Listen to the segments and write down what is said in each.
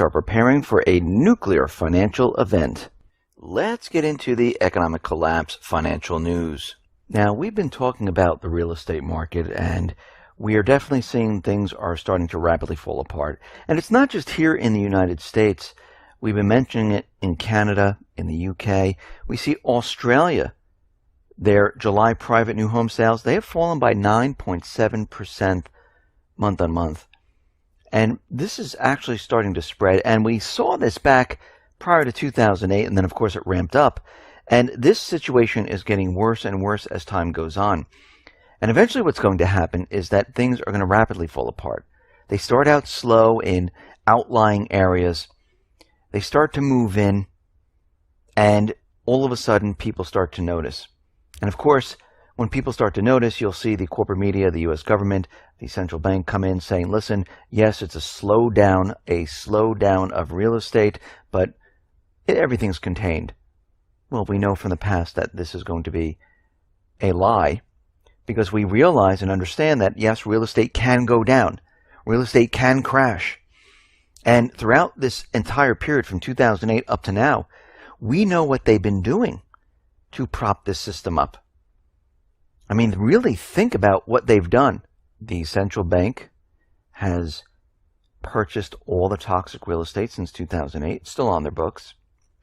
Are preparing for a nuclear financial event. Let's get into the economic collapse financial news. Now, we've been talking about the real estate market, and we are definitely seeing things are starting to rapidly fall apart. And it's not just here in the United States. We've been mentioning it in Canada, in the UK. We see Australia, their July private new home sales, they have fallen by 9.7% month on month. And this is actually starting to spread. And we saw this back prior to 2008, and then, of course, it ramped up. And this situation is getting worse and worse as time goes on. And eventually what's going to happen is that things are going to rapidly fall apart. They start out slow in outlying areas. They start to move in, and all of a sudden, people start to notice. And, of course, when people start to notice, you'll see the corporate media, the U.S. government, the central bank come in saying, listen, yes, it's a slowdown of real estate, but everything's contained. Well, we know from the past that this is going to be a lie, because we realize and understand that, yes, real estate can go down. Real estate can crash. And throughout this entire period from 2008 up to now, we know what they've been doing to prop this system up. I mean, really think about what they've done. The central bank has purchased all the toxic real estate since 2008. It's still on their books.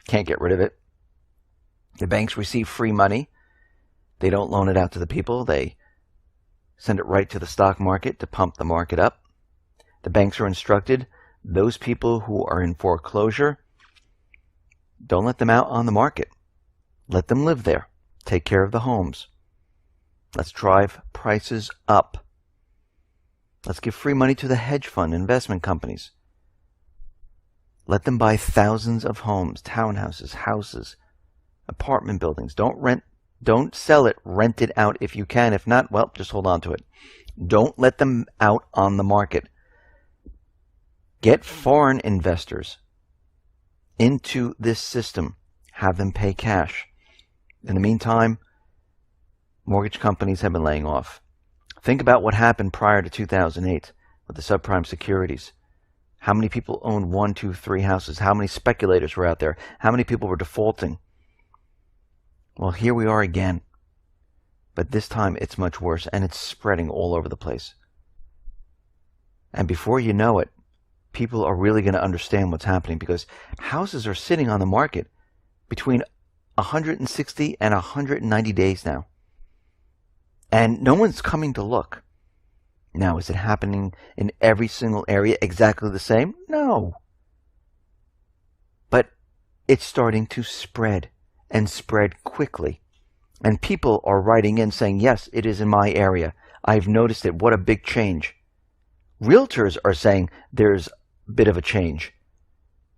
Can't get rid of it. The banks receive free money. They don't loan it out to the people. They send it right to the stock market to pump the market up. The banks are instructed, those people who are in foreclosure, don't let them out on the market. Let them live there. Take care of the homes. Let's drive prices up. Let's give free money to the hedge fund investment companies. Let them buy thousands of homes, townhouses, houses, apartment buildings. Don't sell it, rent it out if you can. If not, well, just hold on to it. Don't let them out on the market. Get foreign investors into this system. Have them pay cash. In the meantime, mortgage companies have been laying off. Think about what happened prior to 2008 with the subprime securities. How many people owned 1, 2, 3 houses? How many speculators were out there? How many people were defaulting? Well, here we are again. But this time it's much worse, and it's spreading all over the place. And before you know it, people are really going to understand what's happening, because houses are sitting on the market between 160 and 190 days now. And no one's coming to look. Now, is it happening in every single area exactly the same? No. But it's starting to spread, and spread quickly. And people are writing in saying, yes, it is in my area. I've noticed it. What a big change. Realtors are saying there's a bit of a change.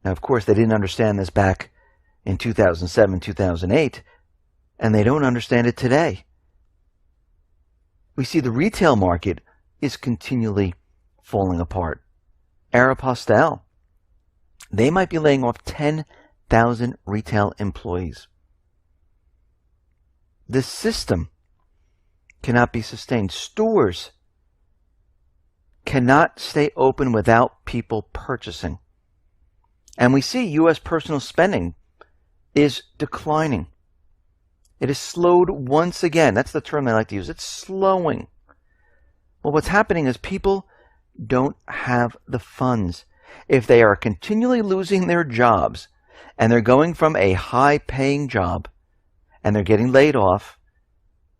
Now, of course, they didn't understand this back in 2007, 2008, and they don't understand it today. We see the retail market is continually falling apart. Aéropostale, they might be laying off 10,000 retail employees. This system cannot be sustained. Stores cannot stay open without people purchasing. And we see U.S. personal spending is declining. It is slowed once again. That's the term they like to use. It's slowing. Well, what's happening is people don't have the funds. If they are continually losing their jobs, and they're going from a high-paying job, and they're getting laid off,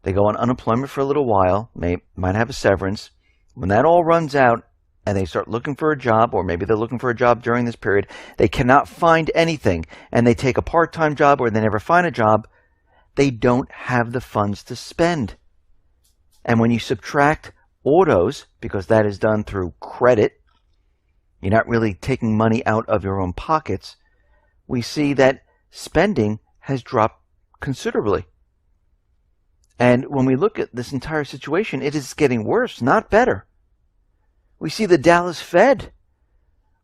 they go on unemployment for a little while, might have a severance. When that all runs out, and they start looking for a job, or maybe they're looking for a job during this period, they cannot find anything, and they take a part-time job, or they never find a job, they don't have the funds to spend. And when you subtract autos, because that is done through credit, you're not really taking money out of your own pockets, we see that spending has dropped considerably. And when we look at this entire situation, it is getting worse, not better. We see the Dallas Fed.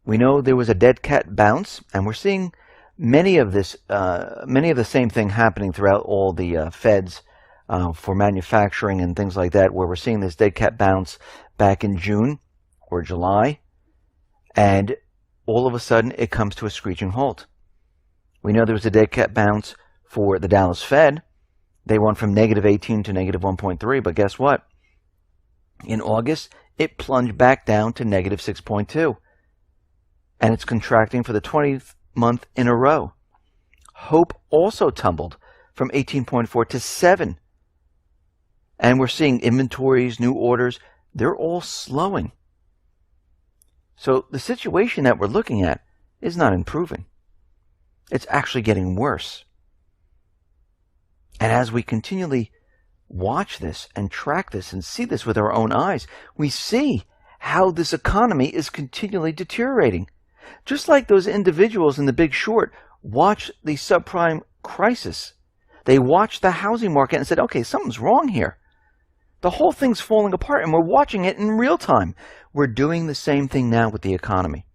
We know there was a dead cat bounce, and we're seeing many of the same thing happening throughout all the Feds for manufacturing and things like that, where we're seeing this dead cat bounce back in June or July. And all of a sudden it comes to a screeching halt. We know there was a dead cat bounce for the Dallas Fed. They went from -18 to -1.3, but guess what? In August, it plunged back down to -6.2, and it's contracting for the 20th month in a row. Hope also tumbled from 18.4 to 7, and we're seeing inventories, new orders, they're all slowing. So the situation that we're looking at is not improving. It's actually getting worse. And as we continually watch this and track this and see this with our own eyes, we see how this economy is continually deteriorating. Just like those individuals in The Big Short watched the subprime crisis. They watched the housing market and said, okay, something's wrong here. The whole thing's falling apart, and we're watching it in real time. We're doing the same thing now with the economy.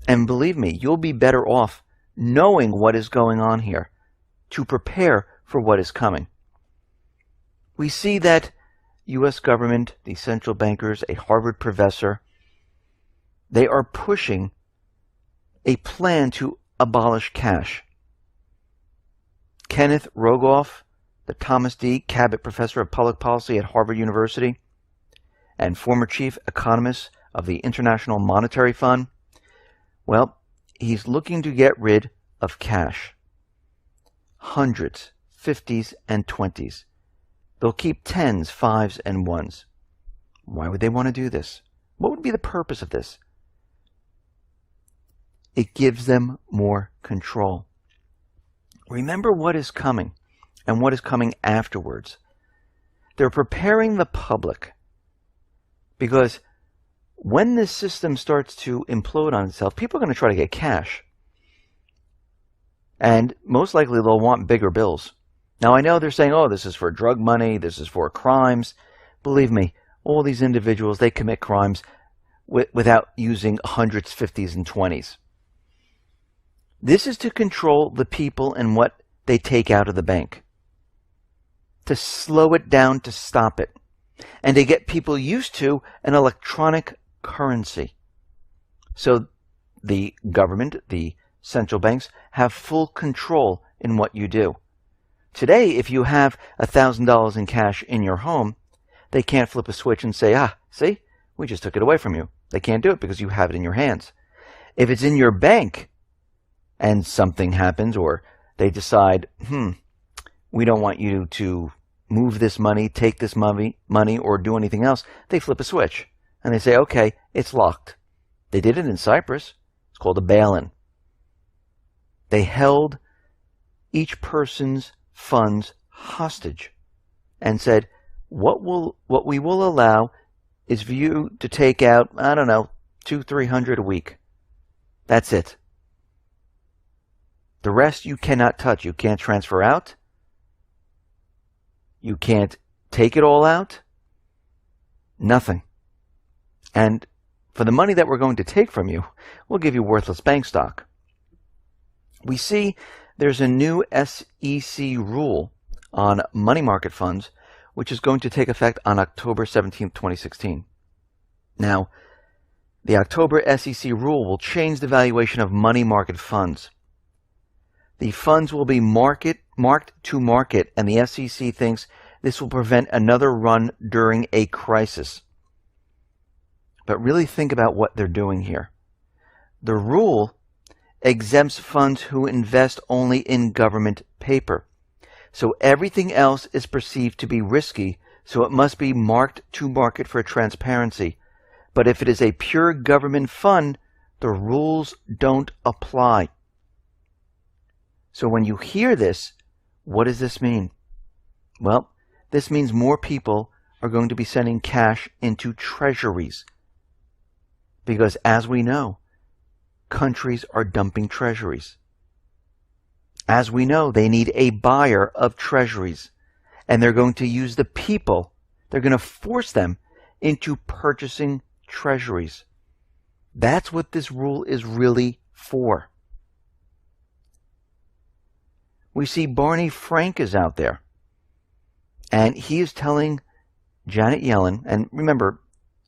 And believe me, you'll be better off knowing what is going on here to prepare for what is coming. We see that U.S. government, the central bankers, a Harvard professor, they are pushing a plan to abolish cash. Kenneth Rogoff, the Thomas D. Cabot Professor of Public Policy at Harvard University and former chief economist of the International Monetary Fund, well, he's looking to get rid of cash. Hundreds, 50s, and 20s. They'll keep 10s, 5s, and 1s. Why would they want to do this? What would be the purpose of this? It gives them more control. Remember what is coming and what is coming afterwards. They're preparing the public because when this system starts to implode on itself, people are going to try to get cash. And most likely they'll want bigger bills. Now I know they're saying, oh, this is for drug money, this is for crimes. Believe me, all these individuals, they commit crimes without using 100s, 50s, and 20s. This is to control the people and what they take out of the bank. To slow it down, to stop it. And to get people used to an electronic currency. So the government, the central banks, have full control in what you do. Today, if you have $1,000 in cash in your home, they can't flip a switch and say, see, we just took it away from you. They can't do it because you have it in your hands. If it's in your bank and something happens, or they decide, we don't want you to move this money, take this money, or do anything else, they flip a switch. And they say, okay, it's locked. They did it in Cyprus. It's called a bail-in. They held each person's funds hostage and said, what we will allow is for you to take out, I don't know, $200-300 a week. That's it. The rest you cannot touch. You can't transfer out. You can't take it all out. Nothing. And for the money that we're going to take from you, we'll give you worthless bank stock. We see there's a new SEC rule on money market funds, which is going to take effect on October 17, 2016. Now, the October SEC rule will change the valuation of money market funds. The funds will be marked to market, and the SEC thinks this will prevent another run during a crisis. But really think about what they're doing here. The rule exempts funds who invest only in government paper. So everything else is perceived to be risky, so it must be marked to market for transparency. But if it is a pure government fund, the rules don't apply. So when you hear this, what does this mean? Well, this means more people are going to be sending cash into treasuries. Because as we know, countries are dumping treasuries. As we know, they need a buyer of treasuries. And they're going to use the people. They're going to force them into purchasing treasuries. That's what this rule is really for. We see Barney Frank is out there. And he is telling Janet Yellen, and remember,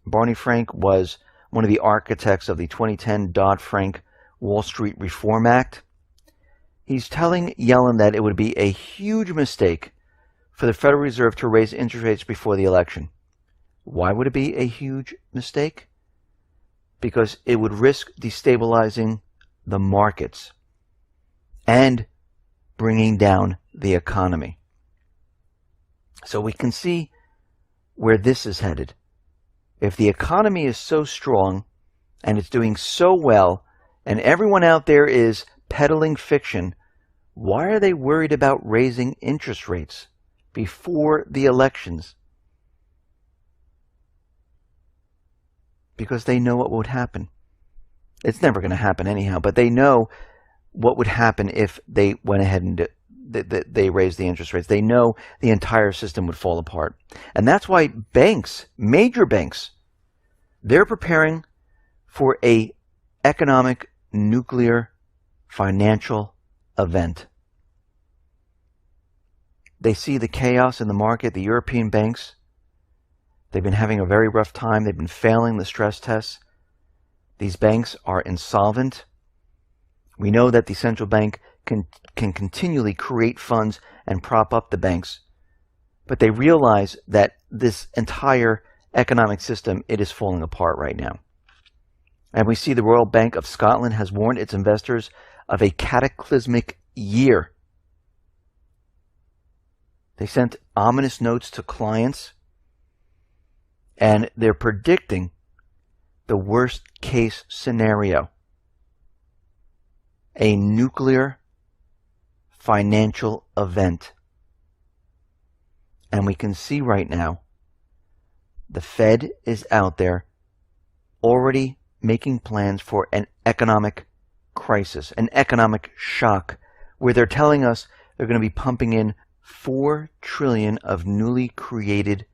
Barney Frank was one of the architects of the 2010 Dodd-Frank Wall Street Reform Act. He's telling Yellen that it would be a huge mistake for the Federal Reserve to raise interest rates before the election. Why would it be a huge mistake? Because it would risk destabilizing the markets and bringing down the economy. So we can see where this is headed. If the economy is so strong and it's doing so well and everyone out there is peddling fiction, why are they worried about raising interest rates before the elections? Because they know what would happen. It's never going to happen anyhow, but they know what would happen if they went ahead and they raised the interest rates. They know the entire system would fall apart. And that's why banks, major banks, they're preparing for a economic nuclear financial event. They see the chaos in the market. The European banks, they've been having a very rough time. They've been failing the stress tests. These banks are insolvent. We know that the central bank can continually create funds and prop up the banks. But they realize that this entire economic system, it is falling apart right now. And we see the Royal Bank of Scotland has warned its investors of a cataclysmic year. They sent ominous notes to clients, and they're predicting the worst case scenario: a nuclear financial event. And we can see right now the Fed is out there already making plans for an economic crisis, an economic shock, where they're telling us they're going to be pumping in $4 trillion of newly created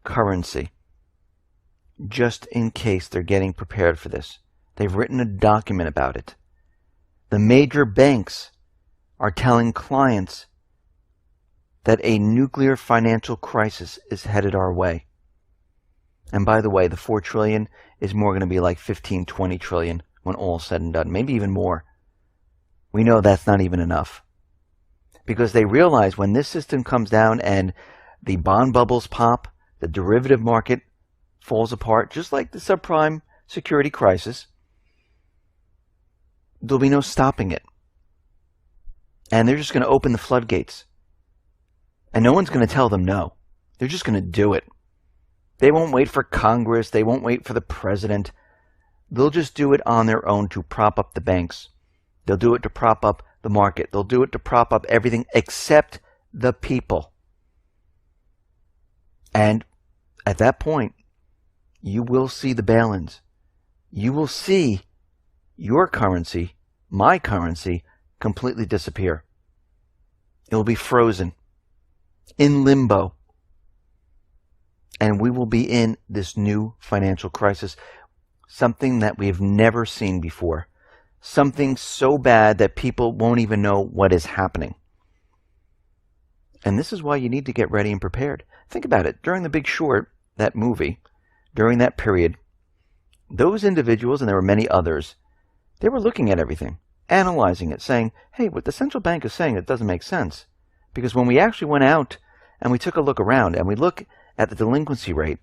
currency, just in case they're getting prepared for this. They've written a document about it. The major banks are telling clients that a nuclear financial crisis is headed our way. And by the way, the $4 trillion is more going to be like 15, 20 trillion when all is said and done, maybe even more. We know that's not even enough. Because they realize when this system comes down and the bond bubbles pop, the derivative market falls apart, just like the subprime security crisis, there'll be no stopping it. And they're just going to open the floodgates. And no one's going to tell them no. They're just going to do it. They won't wait for Congress. They won't wait for the president. They'll just do it on their own to prop up the banks. They'll do it to prop up the market. They'll do it to prop up everything except the people. And at that point, you will see the bail-ins. You will see your currency, my currency, completely disappear. It will be frozen in limbo. And we will be in this new financial crisis, something that we have never seen before. Something so bad that people won't even know what is happening. And this is why you need to get ready and prepared. Think about it. During The Big Short, that movie, during that period, those individuals, and there were many others, they were looking at everything, analyzing it, saying, hey, what the central bank is saying, it doesn't make sense. Because when we actually went out and we took a look around and we look at the delinquency rate,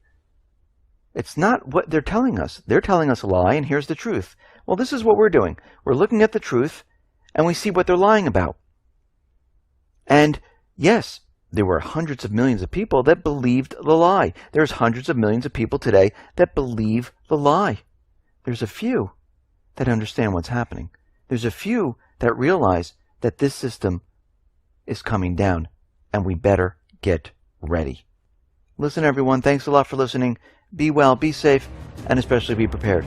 it's not what they're telling us. They're telling us a lie, and here's the truth. Well, this is what we're doing. We're looking at the truth, and we see what they're lying about. And yes, there were hundreds of millions of people that believed the lie. There's hundreds of millions of people today that believe the lie. There's a few that understand what's happening. There's a few that realize that this system is coming down, and we better get ready. Listen, everyone, thanks a lot for listening. Be well, be safe, and especially be prepared.